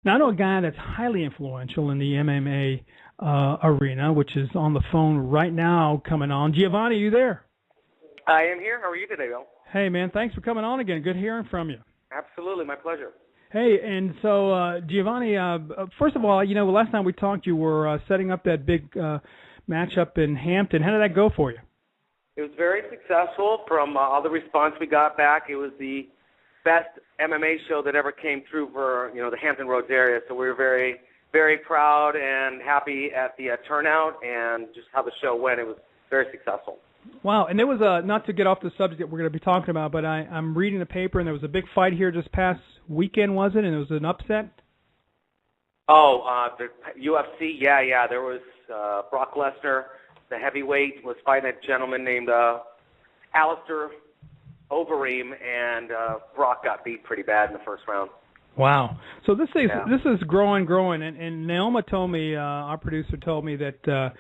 Now, I know a guy that's highly influential in the MMA arena, which is on the phone right now coming on. Giovanni, you there? I am here. How are you today, Bill? Hey, man, thanks for coming on again. Good hearing from you. Absolutely, my pleasure. Hey, and so, Giovanni, first of all, last time we talked, you were setting up that big matchup in Hampton. How did that go for you? It was very successful. From all the response we got back, it was the best MMA show that ever came through for, the Hampton Roads area. So we were very, very proud and happy at the turnout and just how the show went. It was very successful. Wow, and there was not to get off the subject that we're going to be talking about, but I'm reading the paper, and there was a big fight here just past weekend, was it? And it was an upset? Oh, the UFC, yeah. There was Brock Lesnar, the heavyweight, was fighting a gentleman named Alistair Overeem, and Brock got beat pretty bad in the first round. Wow. So this is growing, and Naoma told me, our producer told me that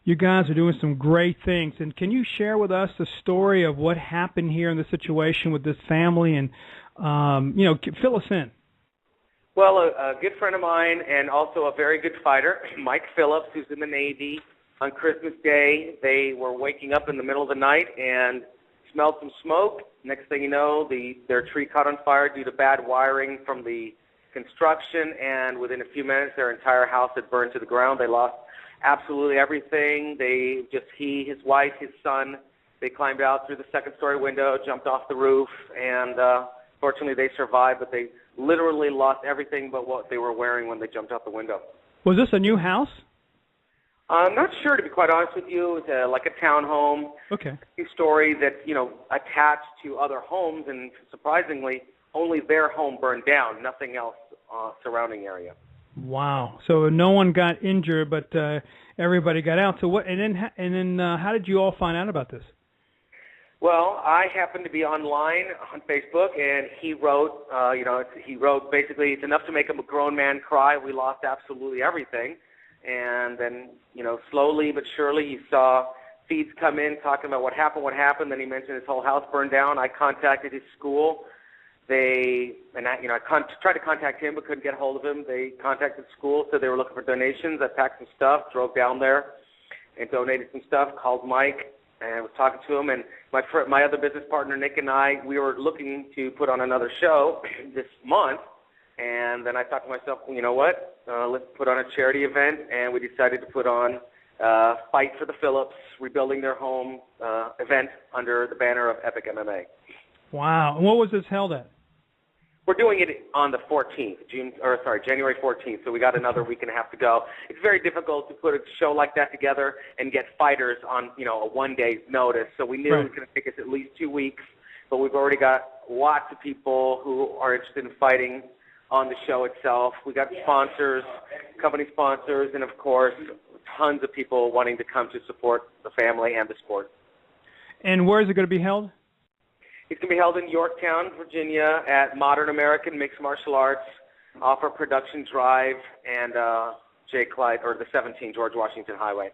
you guys are doing some great things. And can you share with us the story of what happened here in the situation with this family and, fill us in? Well, a good friend of mine and also a very good fighter, Mike Phillips, who's in the Navy, on Christmas Day, they were waking up in the middle of the night and smelled some smoke. Next thing you know, their tree caught on fire due to bad wiring from the construction, and within a few minutes, their entire house had burned to the ground. They lost absolutely everything. He, his wife, his son, they climbed out through the second-story window, jumped off the roof, and fortunately they survived, but they literally lost everything but what they were wearing when they jumped out the window. Was this a new house? I'm not sure, to be quite honest with you. It was like a townhome. Okay. Story that's, attached to other homes, and surprisingly, only their home burned down, nothing else surrounding area. Wow. So no one got injured, but everybody got out. So what? And then how did you all find out about this? Well, I happened to be online on Facebook, and he wrote, he wrote basically, it's enough to make a grown man cry. We lost absolutely everything. And then, slowly but surely, you saw feeds come in talking about what happened. Then he mentioned his whole house burned down. I contacted his school. I tried to contact him but couldn't get a hold of him. They contacted the school, said they were looking for donations. I packed some stuff, drove down there, and donated some stuff. Called Mike and was talking to him. And my other business partner Nick and I, we were looking to put on another show this month. And then I thought to myself, well, you know what? Let's put on a charity event, and we decided to put on Fight for the Phillips, Rebuilding Their Home event under the banner of Epic MMA. Wow. And what was this held at? We're doing it on the 14th, January 14th, so we got another week and a half to go. It's very difficult to put a show like that together and get fighters on, a one-day's notice. So we knew It was going to take us at least 2 weeks, but we've already got lots of people who are interested in fighting on the show itself. We got sponsors, company sponsors, and of course, tons of people wanting to come to support the family and the sport. And where is it going to be held? It's going to be held in Yorktown, Virginia, at Modern American Mixed Martial Arts, off our Production Drive and the 17 George Washington Highway.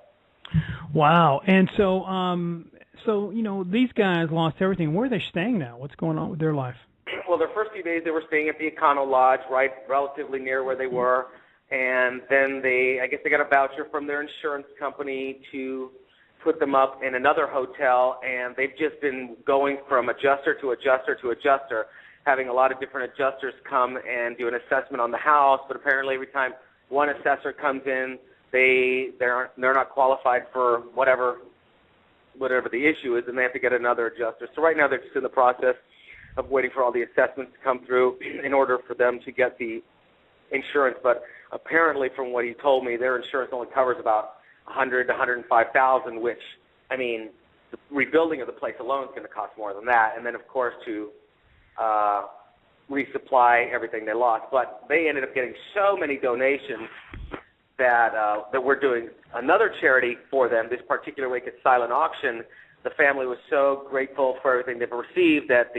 Wow. And so, these guys lost everything. Where are they staying now? What's going on with their life? Well, their first few days they were staying at the Econo Lodge, right, relatively near where they were, and then I guess they got a voucher from their insurance company to put them up in another hotel, and they've just been going from adjuster to adjuster to adjuster, having a lot of different adjusters come and do an assessment on the house, but apparently every time one assessor comes in, they're not qualified for whatever the issue is, and they have to get another adjuster. So right now they're just in the process of waiting for all the assessments to come through in order for them to get the insurance. But apparently, from what he told me, their insurance only covers about $100,000 to $105,000, which, the rebuilding of the place alone is going to cost more than that. And then, of course, to resupply everything they lost. But they ended up getting so many donations that we're doing another charity for them this particular week at Silent Auction. The family was so grateful for everything they've received that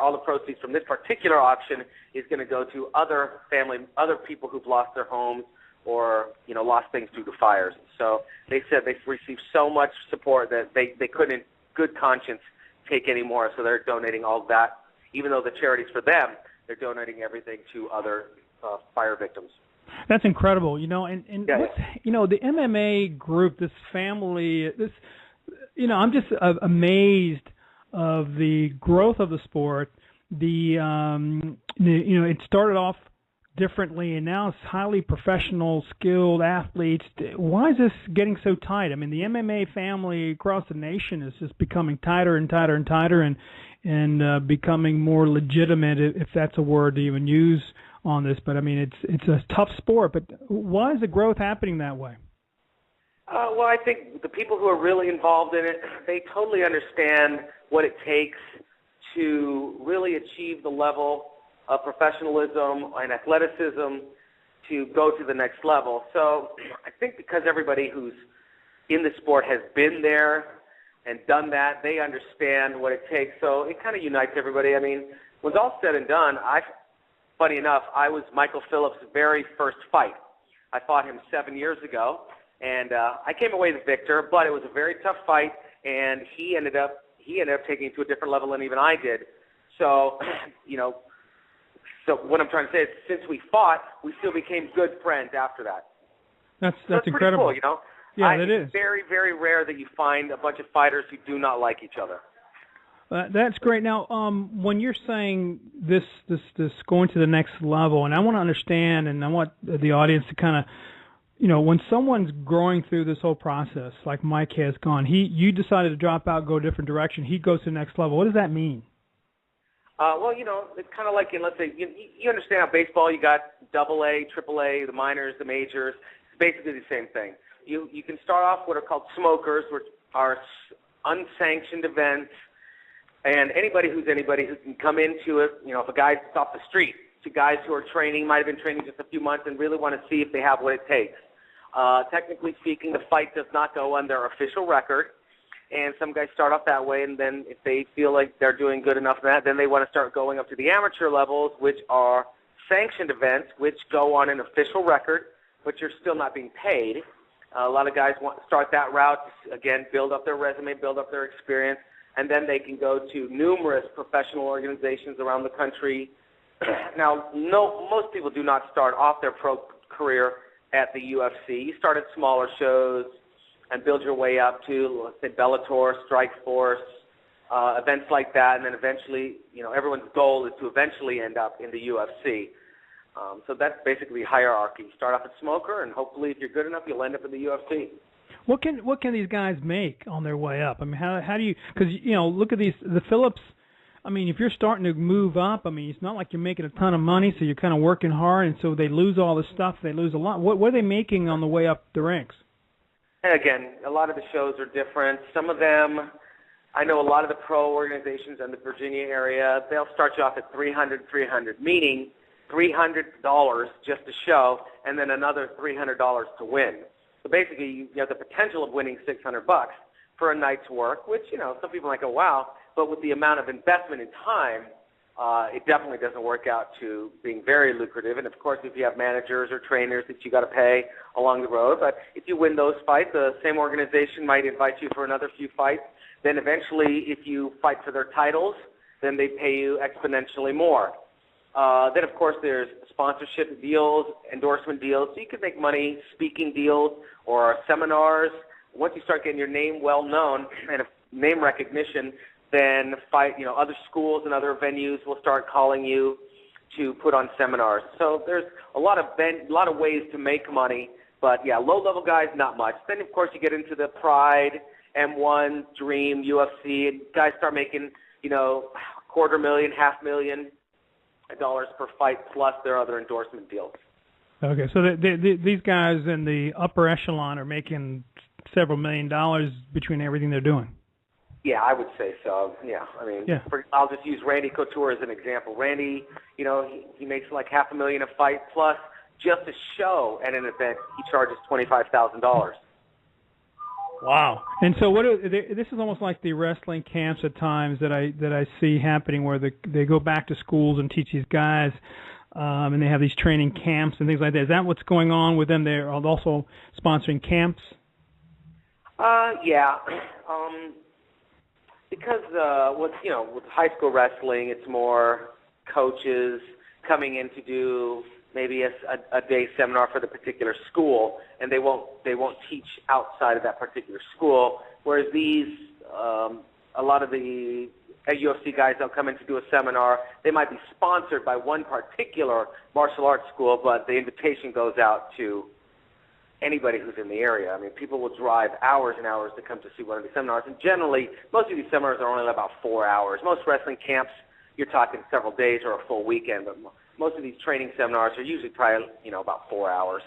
all the proceeds from this particular auction is going to go to other people who've lost their homes or lost things due to fires. So they said they've received so much support that they couldn't, in good conscience, take any more. So they're donating all that. Even though the charity's for them, they're donating everything to other fire victims. That's incredible, and Yeah. what's, the MMA group, this family, this, I'm just amazed of the growth of the sport. It started off differently, and now it's highly professional, skilled athletes. Why is this getting so tight? I mean, the MMA family across the nation is just becoming tighter and tighter and tighter, and becoming more legitimate, if that's a word to even use on this. But I mean, it's a tough sport. But why is the growth happening that way? Well, I think the people who are really involved in it, they totally understand what it takes to really achieve the level of professionalism and athleticism to go to the next level. So I think because everybody who's in the sport has been there and done that, they understand what it takes. So it kind of unites everybody. I mean, when it's all said and done, funny enough, I was Michael Phillips' very first fight. I fought him 7 years ago, and I came away the victor, but it was a very tough fight, and he ended up taking it to a different level than even I did. So, so what I'm trying to say is, since we fought, we still became good friends after that. That's incredible. Pretty cool, Yeah, that is. It's very, very rare that you find a bunch of fighters who do not like each other. That's great. Now, when you're saying this going to the next level, and I want to understand, and I want the audience to kind of, when someone's growing through this whole process, like Mike has gone, you decided to drop out, go a different direction. He goes to the next level. What does that mean? Well, it's kind of like let's say, you understand how baseball, you got AA, AAA, the minors, the majors. It's basically the same thing. You can start off what are called smokers, which are unsanctioned events, and anybody who can come into it, if a guy's off the street, to guys who are training, might have been training just a few months and really want to see if they have what it takes. Technically speaking, the fight does not go on their official record. And some guys start off that way, and then if they feel like they're doing good enough in that, then they want to start going up to the amateur levels, which are sanctioned events, which go on an official record, but you're still not being paid. A lot of guys want to start that route, again, build up their resume, build up their experience, and then they can go to numerous professional organizations around the country. Now, most people do not start off their pro career at the UFC. You start at smaller shows and build your way up to, let's say, Bellator, Strikeforce, events like that, and then eventually, everyone's goal is to eventually end up in the UFC. So that's basically hierarchy. You start off as smoker, and hopefully, if you're good enough, you'll end up in the UFC. What can these guys make on their way up? I mean, how do you? Because look at the Phillips. I mean, if you're starting to move up, I mean, it's not like you're making a ton of money, so you're kind of working hard, and so they lose all this stuff. They lose a lot. What are they making on the way up the ranks? And again, a lot of the shows are different. Some of them, I know a lot of the pro organizations in the Virginia area, they'll start you off at $300, meaning $300 just to show, and then another $300 to win. So basically, you have the potential of winning $600 for a night's work, which, some people might go, wow, but with the amount of investment in time, it definitely doesn't work out to being very lucrative. And, of course, if you have managers or trainers that you got to pay along the road, but if you win those fights, the same organization might invite you for another few fights. Then eventually, if you fight for their titles, then they pay you exponentially more. Then, of course, there's sponsorship deals, endorsement deals. So you can make money speaking deals or seminars. Once you start getting your name well known and name recognition, then other schools and other venues will start calling you to put on seminars. So there's a lot of ways to make money, but yeah, low-level guys, not much. Then, of course, you get into the Pride, M1, Dream, UFC, and guys start making, $250,000, $500,000 per fight, plus their other endorsement deals. Okay, so these guys in the upper echelon are making several $1 million between everything they're doing. Yeah, I would say so. Yeah, I mean, I'll just use Randy Couture as an example. Randy, he makes like $500,000 a fight, plus just a show at an event, he charges $25,000. Wow! And so, this is almost like the wrestling camps at times that I see happening, where they go back to schools and teach these guys, and they have these training camps and things like that. Is that what's going on with them? They're also sponsoring camps. Yeah. Because with high school wrestling, it's more coaches coming in to do maybe a day seminar for the particular school, and they won't teach outside of that particular school. Whereas these, a lot of the UFC guys, they'll come in to do a seminar. They might be sponsored by one particular martial arts school, but the invitation goes out to anybody who's in the area. I mean, people will drive hours and hours to come to see one of these seminars, and generally, most of these seminars are only about 4 hours. Most wrestling camps, you're talking several days or a full weekend, but most of these training seminars are usually probably, about 4 hours.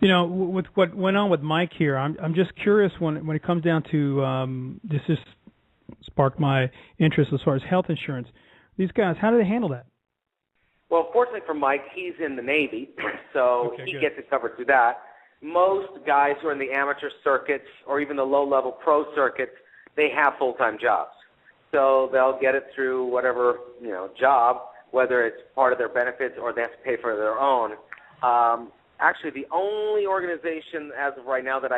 With what went on with Mike here, I'm just curious when it comes down to this just sparked my interest as far as health insurance. These guys, how do they handle that? Well, fortunately for Mike, he's in the Navy, so he gets it covered through that. Most guys who are in the amateur circuits or even the low-level pro circuits, they have full-time jobs. So they'll get it through whatever, job, whether it's part of their benefits or they have to pay for their own. Actually, the only organization as of right now that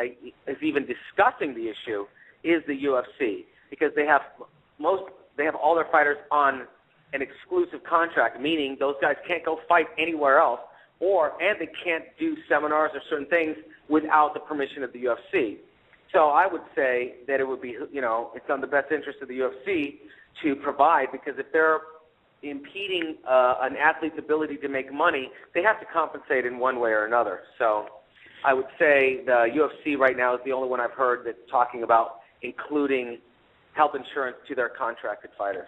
is even discussing the issue is the UFC, because they have all their fighters on an exclusive contract, meaning those guys can't go fight anywhere else, and they can't do seminars or certain things without the permission of the UFC. So I would say that it would be, it's on the best interest of the UFC to provide, because if they're impeding an athlete's ability to make money, they have to compensate in one way or another. So I would say the UFC right now is the only one I've heard that's talking about including health insurance to their contracted fighters.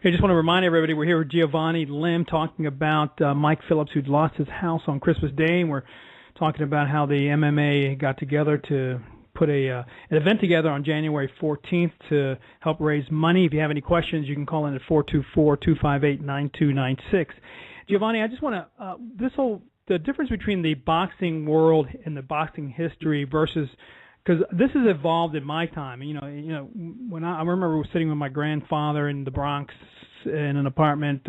I just want to remind everybody we're here with Giovanni Lim talking about Mike Phillips, who'd lost his house on Christmas Day, and we're talking about how the MMA got together to put an event together on January 14th to help raise money. If you have any questions, you can call in at 424-258-9296. Giovanni, I just want to the difference between the boxing world and the boxing history versus, because this has evolved in my time. When I remember sitting with my grandfather in the Bronx in an apartment,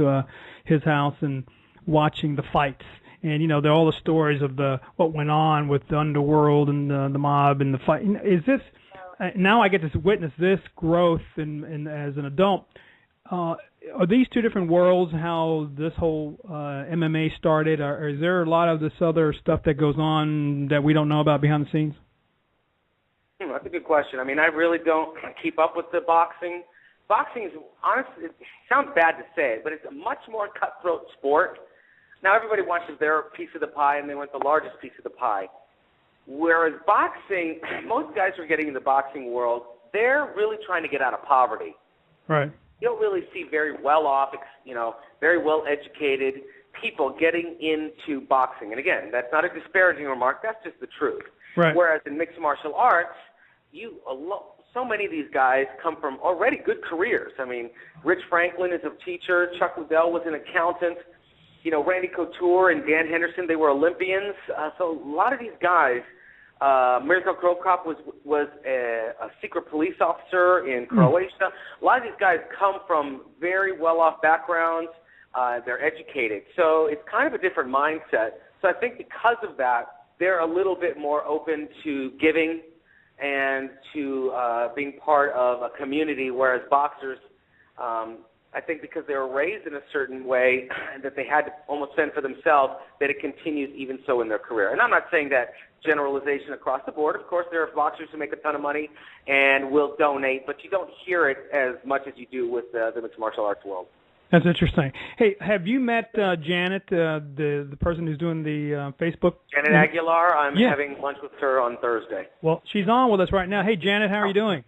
his house, and watching the fights. And there are all the stories of what went on with the underworld and the mob and the fight. Is this now I get to witness this growth in as an adult? Are these two different worlds? How this whole MMA started, or is there a lot of this other stuff that goes on that we don't know about behind the scenes? That's a good question. I mean, I really don't keep up with the boxing. Boxing is, honestly, it sounds bad to say it, but it's a much more cutthroat sport. Now everybody wants their piece of the pie, and they want the largest piece of the pie. Whereas boxing, most guys who are getting in the boxing world, they're really trying to get out of poverty. Right. You don't really see very well-off, very well-educated people getting into boxing. And again, that's not a disparaging remark. That's just the truth. Right. Whereas in mixed martial arts, so many of these guys come from already good careers. I mean, Rich Franklin is a teacher. Chuck Liddell was an accountant. Randy Couture and Dan Henderson, they were Olympians. So a lot of these guys, Mirko Cro Cop was a secret police officer in Croatia. A lot of these guys come from very well-off backgrounds. They're educated. So it's kind of a different mindset. So I think because of that, they're a little bit more open to giving and to being part of a community, whereas boxers, I think because they were raised in a certain way that they had to almost fend for themselves, that it continues even so in their career. And I'm not saying that generalization across the board. Of course, there are boxers who make a ton of money and will donate, but you don't hear it as much as you do with the mixed martial arts world. That's interesting. Hey, have you met Janet, the person who's doing the Facebook? Janet Aguilar. I'm having lunch with her on Thursday. Well, she's on with us right now. Hey, Janet, how are you doing?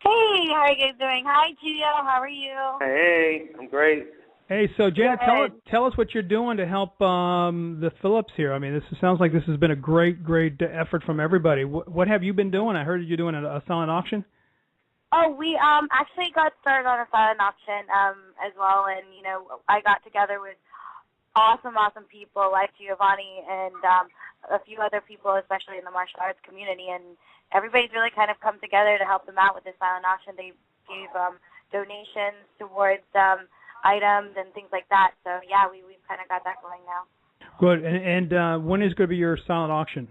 Hey, how are you guys doing? Hi, Gio. How are you? Hey, I'm great. Hey, so Janet, tell us what you're doing to help the Phillips here. I mean, this sounds like this has been a great effort from everybody. What have you been doing? I heard you're doing a silent auction. Oh, we actually got started on a silent auction as well, and I got together with awesome people like Giovanni and a few other people, especially in the martial arts community, and everybody's really kind of come together to help them out with this silent auction. They gave donations towards items and things like that. So yeah, we've kind of got that going now. Good. And when is going to be your silent auction?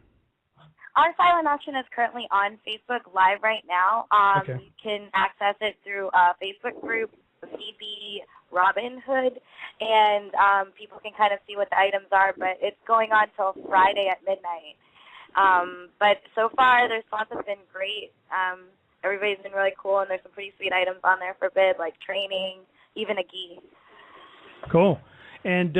Our silent auction is currently on Facebook Live right now. Okay. You can access it through a Facebook group, Phoebe Robin Hood, and people can kind of see what the items are, but it's going on till Friday at midnight. But so far, the response has been great. Everybody's been really cool, and there's some pretty sweet items on there for bid, like training, even a gi. Cool. And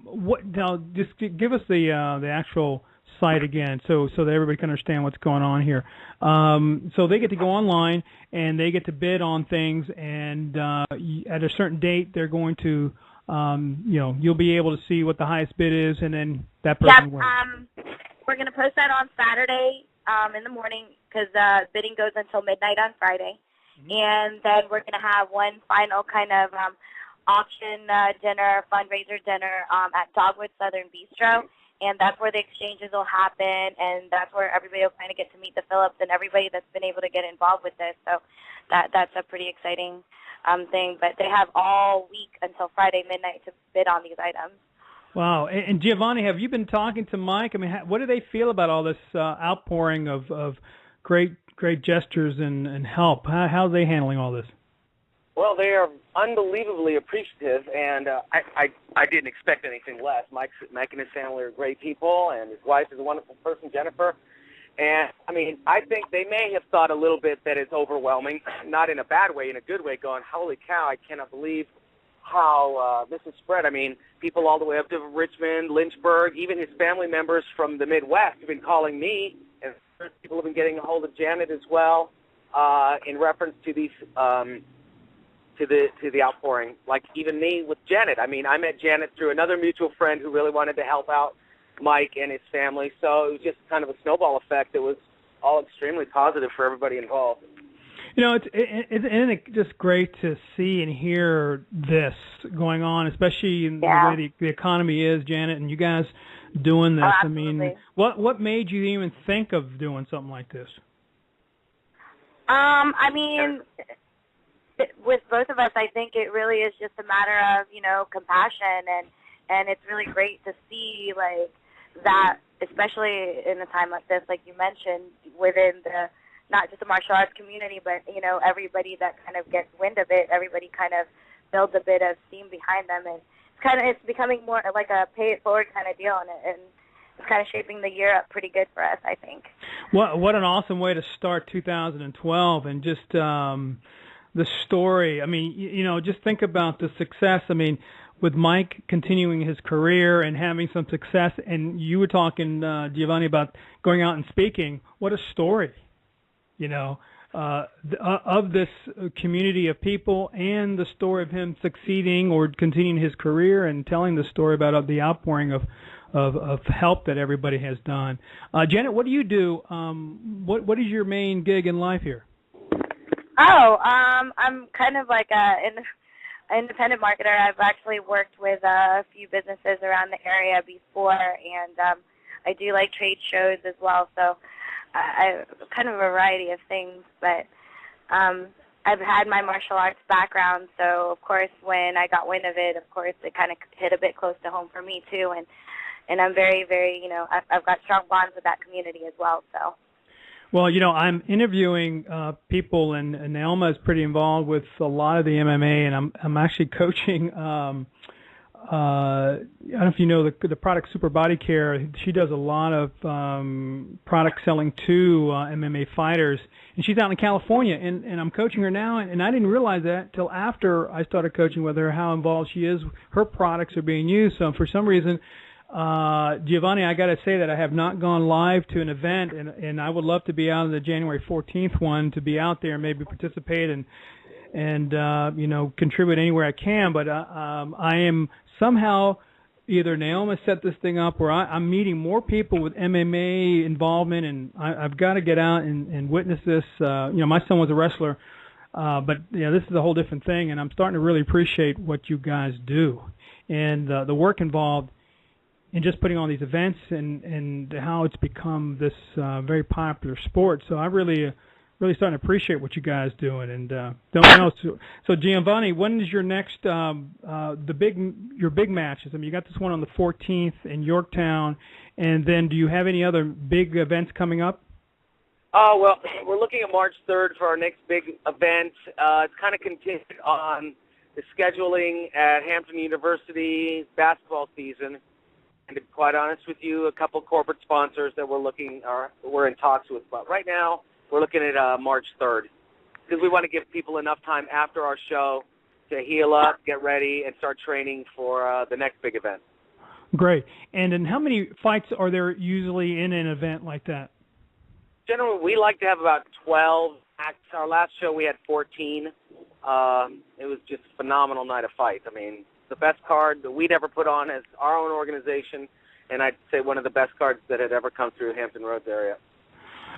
what now? Just give us the actual site again, so that everybody can understand what's going on here. So they get to go online and they get to bid on things, and at a certain date, they're going to, you'll be able to see what the highest bid is, and then that person wins. We're going to post that on Saturday in the morning because bidding goes until midnight on Friday, and then we're going to have one final kind of auction dinner, fundraiser dinner at Dogwood Southern Bistro, and that's where the exchanges will happen, and that's where everybody will kind of get to meet the Phillips and everybody that's been able to get involved with this. So that's a pretty exciting thing. But they have all week until Friday midnight to bid on these items. Wow. And Giovanni, have you been talking to Mike? I mean, what do they feel about all this outpouring of great gestures and help? How are they handling all this? Well, they are unbelievably appreciative, and I didn't expect anything less. Mike and his family are great people, and his wife is a wonderful person, Jennifer. And, I mean, I think they may have thought a little bit that it's overwhelming, not in a bad way, in a good way, going, holy cow, I cannot believe how this has spread. I mean, people all the way up to Richmond, Lynchburg, even his family members from the Midwest have been calling me, and people have been getting a hold of Janet as well in reference to these to the outpouring, like even me with Janet. I mean, I met Janet through another mutual friend who really wanted to help out Mike and his family, so it was just kind of a snowball effect. It was all extremely positive for everybody involved. You know, isn't it just great to see and hear this going on, especially in the way the economy is, Janet, and you guys doing this. Oh, I mean, what made you even think of doing something like this? I mean, with both of us, I think it really is just a matter of, compassion, and it's really great to see, like, that, especially in a time like this, like you mentioned, within the, not just the martial arts community, but, everybody that kind of gets wind of it, everybody kind of builds a bit of steam behind them, and it's becoming more like a pay-it-forward kind of deal, and it's kind of shaping the year up pretty good for us, I think. What an awesome way to start 2012, and just the story. I mean, just think about the success. I mean, with Mike continuing his career and having some success, and you were talking, Giovanni, about going out and speaking. What a story, of this community of people, and the story of him succeeding or continuing his career, and telling the story about the outpouring of help that everybody has done. Janet, what do you do? What is your main gig in life here? I'm kind of like an independent marketer. I've actually worked with a few businesses around the area before, and I do like trade shows as well. So I kind of a variety of things, but I've had my martial arts background, so of course when I got wind of it, of course it kind of hit a bit close to home for me too, and I'm very, very, I've got strong bonds with that community as well, so. Well, I'm interviewing people, and Naoma is pretty involved with a lot of the MMA, and I'm actually coaching. I don't know if you know the product Super Body Care. She does a lot of product selling to MMA fighters, and she's out in California, and I'm coaching her now, and I didn't realize that till after I started coaching with her, how involved she is. Her products are being used, so for some reason, Giovanni, I got to say that I have not gone live to an event, and I would love to be out on the January 14th one, to be out there and maybe participate and contribute anywhere I can. But I am somehow, either Naoma set this thing up, or I'm meeting more people with MMA involvement, and I've got to get out and witness this. My son was a wrestler, but this is a whole different thing, and I'm starting to really appreciate what you guys do and the work involved in just putting on these events, and how it's become this very popular sport. So I really starting to appreciate what you guys doing, and don't know. So Giovanni, when is your next your big matches? I mean, you got this one on the 14th in Yorktown, and then do you have any other big events coming up? Oh, well, we're looking at March 3rd for our next big event. It's kind of contingent on the scheduling at Hampton University basketball season. And to be quite honest with you, a couple corporate sponsors that we're in talks with. But right now, we're looking at March 3rd because we want to give people enough time after our show to heal up, get ready, and start training for the next big event. Great. And then how many fights are there usually in an event like that? Generally, we like to have about 12 acts. Our last show, we had 14. It was just a phenomenal night of fights. I mean, the best card that we'd ever put on as our own organization, and I'd say one of the best cards that had ever come through Hampton Roads area.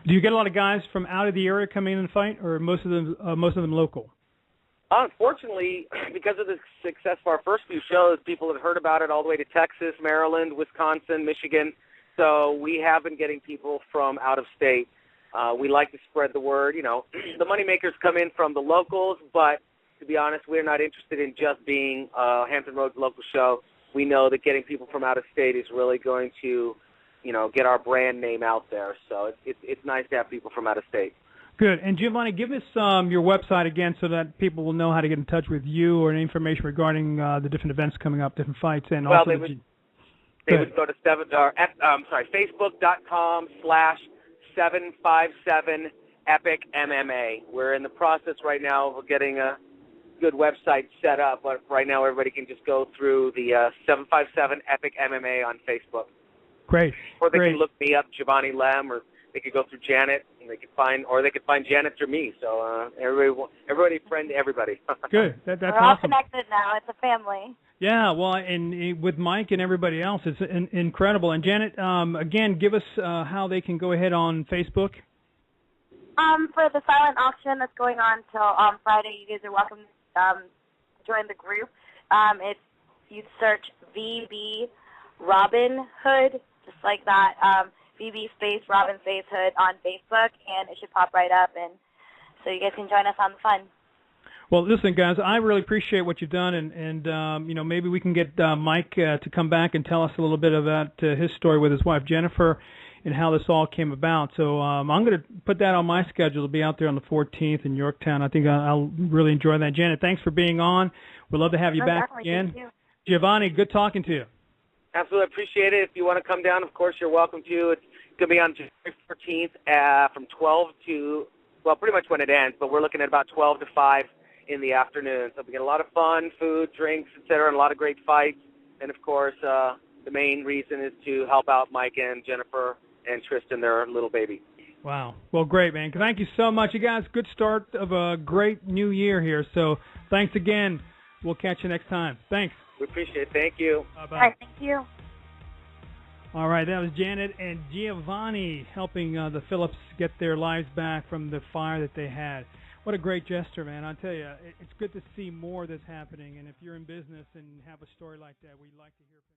Do you get a lot of guys from out of the area coming in and fight, or most of them local? Unfortunately, because of the success of our first few shows, people have heard about it all the way to Texas, Maryland, Wisconsin, Michigan. So we have been getting people from out of state. We like to spread the word. You know, the moneymakers come in from the locals, but to be honest, we're not interested in just being Hampton Roads local show. We know that getting people from out of state is really going to, you know, get our brand name out there. So it's nice to have people from out of state. Good. And Giovanni, give us your website again so that people will know how to get in touch with you or any information regarding the different events coming up, different fights, and well, also they would go to Facebook.com/757EPIC MMA. We're in the process right now of getting a good website set up, but right now everybody can just go through the 757 EPIC MMA on Facebook. Great. Or they can look me up, Giovanni Lem, or they could go through Janet, and they could find Janet through me. So everybody friend everybody. Good. That's We're awesome. all connected now. It's a family. Yeah, well, and with Mike and everybody else, it's incredible. And Janet, again, give us how they can go ahead on Facebook. For the silent auction that's going on till Friday, you guys are welcome to join the group. It's you search VB Robin Hood, just like that. VB space Robin space Hood on Facebook, and it should pop right up, and so you guys can join us on the fun. Well, listen, guys, I really appreciate what you've done, and you know, maybe we can get Mike to come back and tell us a little bit about his story with his wife Jennifer and how this all came about. So I'm going to put that on my schedule to be out there on the 14th in Yorktown. I think I'll really enjoy that. Janet, thanks for being on. We'd love to have you back again. Thank you. Giovanni, good talking to you. Absolutely appreciate it. If you want to come down, of course, you're welcome to. It's going to be on January 14th from 12 to, well, pretty much when it ends, but we're looking at about 12 to 5 in the afternoon. So we get a lot of fun, food, drinks, etc., and a lot of great fights. And, of course, the main reason is to help out Mike and Jennifer and Tristan, their little baby. Wow. Well, great, man. Thank you so much. You guys, good start of a great new year here. So thanks again. We'll catch you next time. Thanks. We appreciate it. Thank you. Bye-bye. All right, thank you. All right, that was Janet and Giovanni helping the Phillips get their lives back from the fire that they had. What a great gesture, man. I'll tell you, it's good to see more of this happening. And if you're in business and have a story like that, we'd like to hear from you.